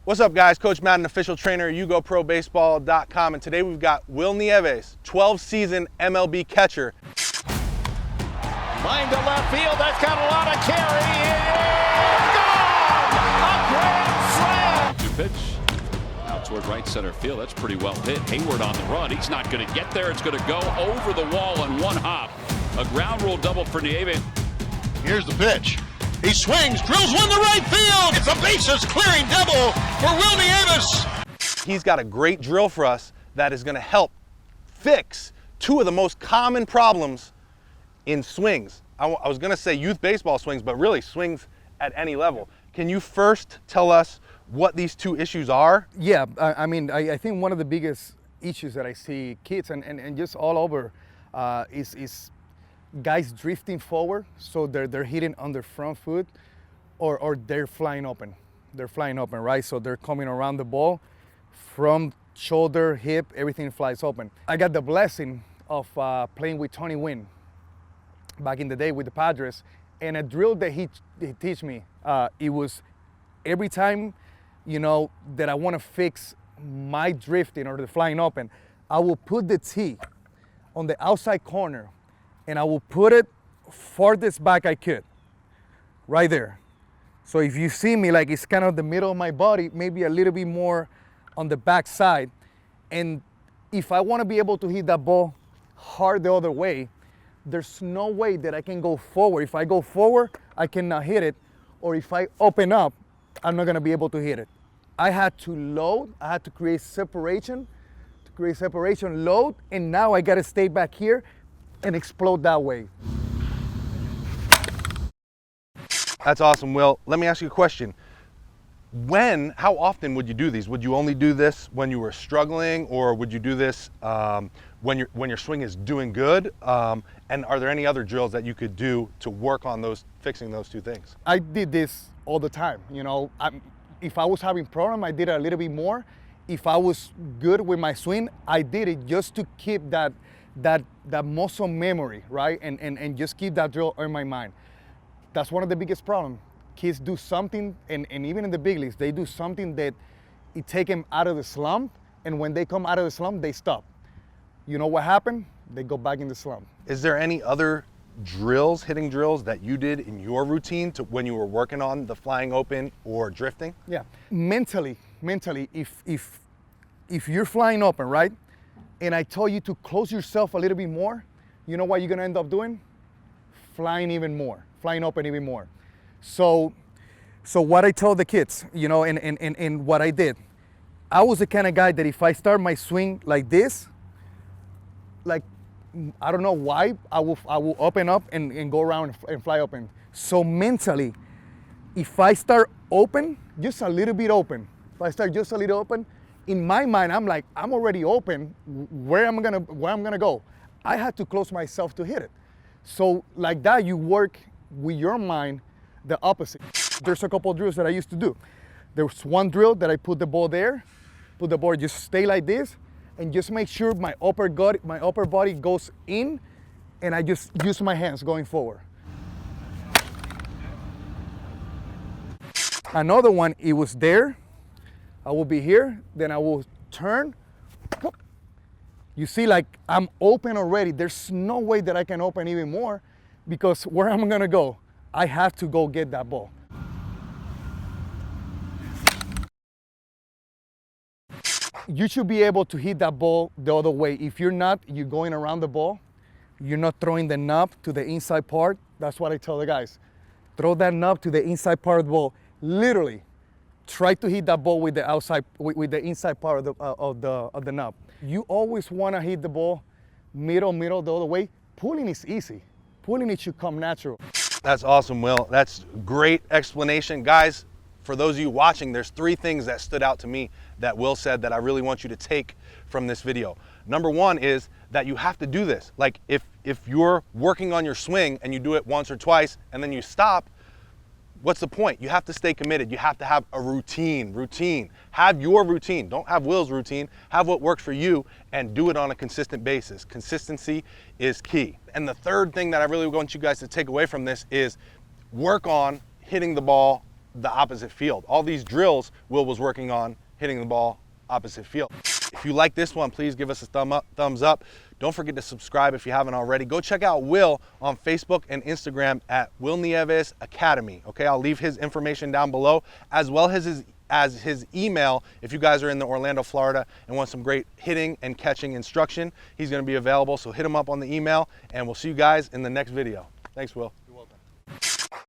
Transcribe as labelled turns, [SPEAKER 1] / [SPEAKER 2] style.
[SPEAKER 1] What's up, guys? Coach Madden, official trainer, YouGoProBaseball.com, and today we've got Wil Nieves, 12-season MLB catcher.
[SPEAKER 2] Line to left field, that's got a lot of carry. It is gone! A grand slam!
[SPEAKER 3] Two-pitch out toward right center field. That's pretty well hit. Hayward on the run. He's not going to get there. It's going to go over the wall in one hop. A ground rule double for Nieves.
[SPEAKER 4] Here's the pitch. He swings, drills one to right field. It's a bases clearing double for Wil Nieves.
[SPEAKER 1] He's got a great drill for us that is going to help fix two of the most common problems in swings. I was going to say youth baseball swings, but really swings at any level. Can you first tell us what these two issues are?
[SPEAKER 5] Yeah, I think one of the biggest issues that I see kids and just all over is guys drifting forward, so they're hitting on their front foot, or they're flying open. They're flying open, right? So they're coming around the ball from shoulder, hip, everything flies open. I got the blessing of playing with Tony Gwynn back in the day with the Padres, and a drill that he teach me, it was every time, that I want to fix my drifting or the flying open, I will put the tee on the outside corner, and I will put it farthest back I could, right there. So if you see me, like it's kind of the middle of my body, maybe a little bit more on the back side. And if I want to be able to hit that ball hard the other way, there's no way that I can go forward. If I go forward, I cannot hit it. Or if I open up, I'm not going to be able to hit it. I had to load, I had to create separation, load, and now I got to stay back here and explode that way.
[SPEAKER 1] That's awesome, Wil. Let me ask you a question. How often would you do these? Would you only do this when you were struggling, or would you do this when your swing is doing good? And are there any other drills that you could do to work on fixing those two things?
[SPEAKER 5] I did this all the time. If I was having problem, I did it a little bit more. If I was good with my swing, I did it just to keep that muscle memory, right? And just keep that drill in my mind. That's one of the biggest problems. Kids do something, and even in the big leagues, they do something that it take them out of the slump, and when they come out of the slump, they stop. You know what happened? They go back in the slump. Is
[SPEAKER 1] there any other drills, hitting drills, that you did in your routine when you were working on the flying open or drifting?
[SPEAKER 5] Yeah, mentally, if you're flying open, right? And I told you to close yourself a little bit more, you know what you're gonna end up doing? Flying open even more. So what I told the kids, and what I did, I was the kind of guy that if I start my swing like this, like, I don't know why, I will open up and go around and fly open. So mentally, if I start open, just a little bit open, in my mind, I'm like, I'm already open. Where am I gonna go? I had to close myself to hit it. So like that, you work with your mind the opposite. There's a couple of drills that I used to do. There was one drill that I put the ball there, just stay like this, and just make sure my upper body goes in, and I just use my hands going forward. Another one, it was there. I will be here, then I will turn. You see, like I'm open already. There's no way that I can open even more, because where am I gonna go? I have to go get that ball. You should be able to hit that ball the other way. If you're not, you're going around the ball. You're not throwing the knob to the inside part. That's what I tell the guys. Throw that knob to the inside part of the ball. Literally, try to hit that ball with the outside, with the inside part of the knob. You always want to hit the ball middle the other way. Pulling is easy. Pulling, it should come natural.
[SPEAKER 1] That's awesome, Wil. That's great explanation. Guys, for those of you watching, there's 3 things that stood out to me that Wil said that I really want you to take from this video. Number 1 is that you have to do this. Like if you're working on your swing and you do it once or twice and then you stop, what's the point? You have to stay committed. You have to have a routine. Have your routine. Don't have Wil's routine. Have what works for you and do it on a consistent basis. Consistency is key. And the third thing that I really want you guys to take away from this is work on hitting the ball the opposite field. All these drills Wil was working on hitting the ball opposite field. If you like this one, please give us a thumbs up. Don't forget to subscribe if you haven't already. Go check out Wil on Facebook and Instagram at Wil Nieves Academy. Okay, I'll leave his information down below, as well as his email. If you guys are in the Orlando, Florida and want some great hitting and catching instruction, he's going to be available. So hit him up on the email, and we'll see you guys in the next video. Thanks, Wil.